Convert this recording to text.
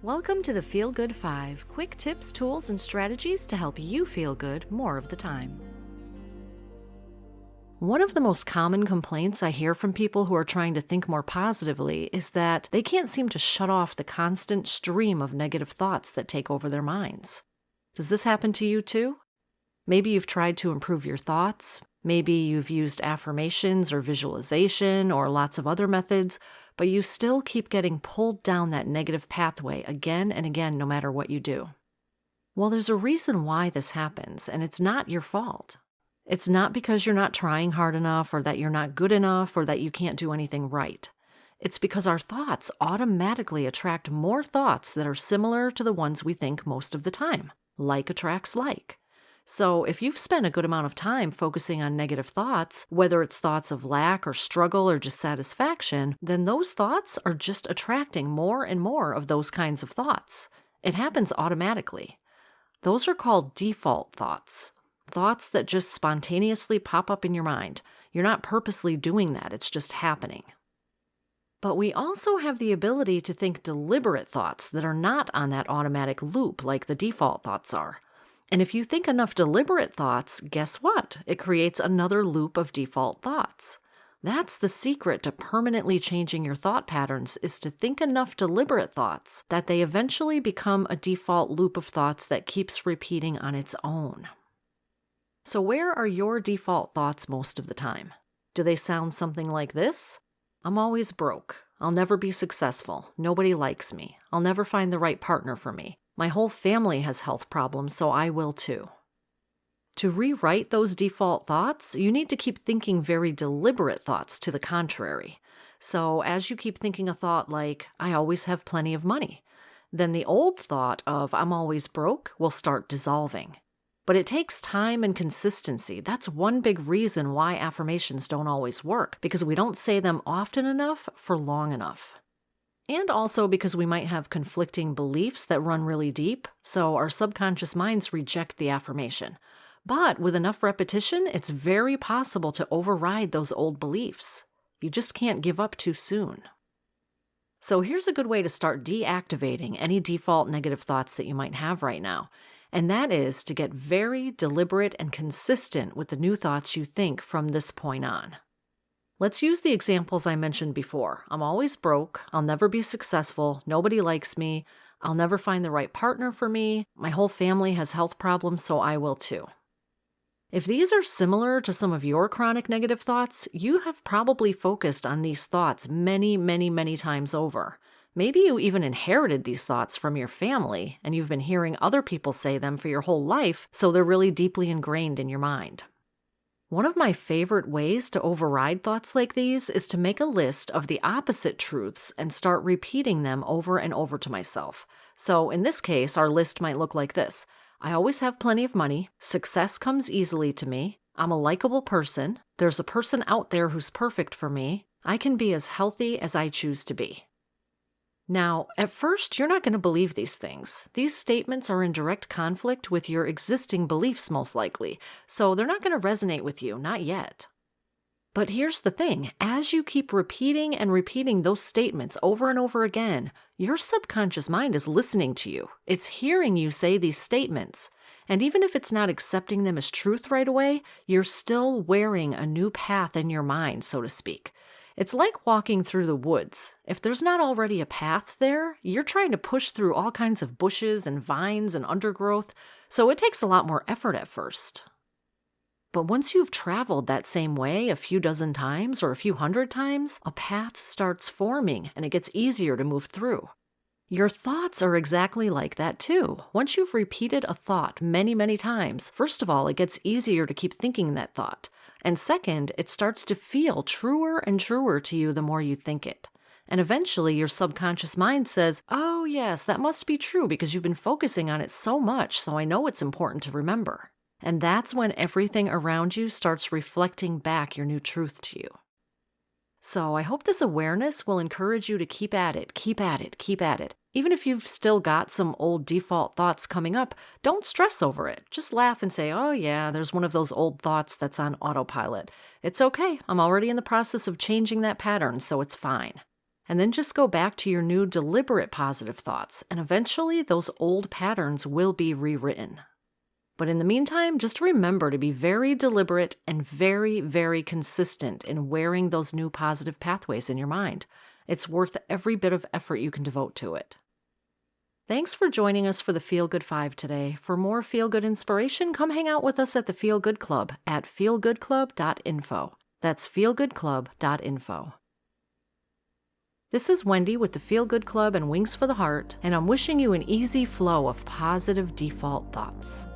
Welcome to the Feel Good 5, quick tips, tools, and strategies to help you feel good more of the time. One of the most common complaints I hear from people who are trying to think more positively is that they can't seem to shut off the constant stream of negative thoughts that take over their minds. Does this happen to you too? Maybe you've tried to improve your thoughts. Maybe you've used affirmations or visualization or lots of other methods, but you still keep getting pulled down that negative pathway again and again, no matter what you do. Well, there's a reason why this happens, and it's not your fault. It's not because you're not trying hard enough or that you're not good enough or that you can't do anything right. It's because our thoughts automatically attract more thoughts that are similar to the ones we think most of the time. Like attracts like. So if you've spent a good amount of time focusing on negative thoughts, whether it's thoughts of lack or struggle or dissatisfaction, then those thoughts are just attracting more and more of those kinds of thoughts. It happens automatically. Those are called default thoughts. Thoughts that just spontaneously pop up in your mind. You're not purposely doing that, it's just happening. But we also have the ability to think deliberate thoughts that are not on that automatic loop like the default thoughts are. And if you think enough deliberate thoughts, guess what? It creates another loop of default thoughts. That's the secret to permanently changing your thought patterns, is to think enough deliberate thoughts that they eventually become a default loop of thoughts that keeps repeating on its own. So where are your default thoughts most of the time? Do they sound something like this? I'm always broke. I'll never be successful. Nobody likes me. I'll never find the right partner for me. My whole family has health problems, so I will too. To rewrite those default thoughts, you need to keep thinking very deliberate thoughts to the contrary. So as you keep thinking a thought like, I always have plenty of money, then the old thought of I'm always broke will start dissolving. But it takes time and consistency. That's one big reason why affirmations don't always work, because we don't say them often enough for long enough. And also because we might have conflicting beliefs that run really deep, so our subconscious minds reject the affirmation. But with enough repetition, it's very possible to override those old beliefs. You just can't give up too soon. So here's a good way to start deactivating any default negative thoughts that you might have right now, and that is to get very deliberate and consistent with the new thoughts you think from this point on. Let's use the examples I mentioned before. I'm always broke. I'll never be successful. Nobody likes me. I'll never find the right partner for me. My whole family has health problems, so I will too. If these are similar to some of your chronic negative thoughts, you have probably focused on these thoughts many, many, many times over. Maybe you even inherited these thoughts from your family, and you've been hearing other people say them for your whole life, so they're really deeply ingrained in your mind. One of my favorite ways to override thoughts like these is to make a list of the opposite truths and start repeating them over and over to myself. So in this case, our list might look like this. I always have plenty of money. Success comes easily to me. I'm a likable person. There's a person out there who's perfect for me. I can be as healthy as I choose to be. Now, at first, you're not going to believe these things. These statements are in direct conflict with your existing beliefs, most likely, so they're not going to resonate with you, not yet. But here's the thing, as you keep repeating and repeating those statements over and over again, your subconscious mind is listening to you. It's hearing you say these statements. And even if it's not accepting them as truth right away, you're still wearing a new path in your mind, so to speak. It's like walking through the woods. If there's not already a path there, you're trying to push through all kinds of bushes and vines and undergrowth, so it takes a lot more effort at first. But once you've traveled that same way a few dozen times or a few hundred times, a path starts forming and it gets easier to move through. Your thoughts are exactly like that too. Once you've repeated a thought many, many times, first of all, it gets easier to keep thinking that thought. And second, it starts to feel truer and truer to you the more you think it. And eventually your subconscious mind says, oh yes, that must be true because you've been focusing on it so much, so I know it's important to remember. And that's when everything around you starts reflecting back your new truth to you. So I hope this awareness will encourage you to keep at it, keep at it, keep at it. Even if you've still got some old default thoughts coming up, don't stress over it. Just laugh and say, oh yeah, there's one of those old thoughts that's on autopilot. It's okay. I'm already in the process of changing that pattern, so it's fine. And then just go back to your new deliberate positive thoughts, and eventually those old patterns will be rewritten. But in the meantime, just remember to be very deliberate and very, very consistent in wearing those new positive pathways in your mind. It's worth every bit of effort you can devote to it. Thanks for joining us for the Feel Good 5 today. For more Feel Good inspiration, come hang out with us at the Feel Good Club at feelgoodclub.info. That's feelgoodclub.info. This is Wendy with the Feel Good Club and Wings for the Heart, and I'm wishing you an easy flow of positive default thoughts.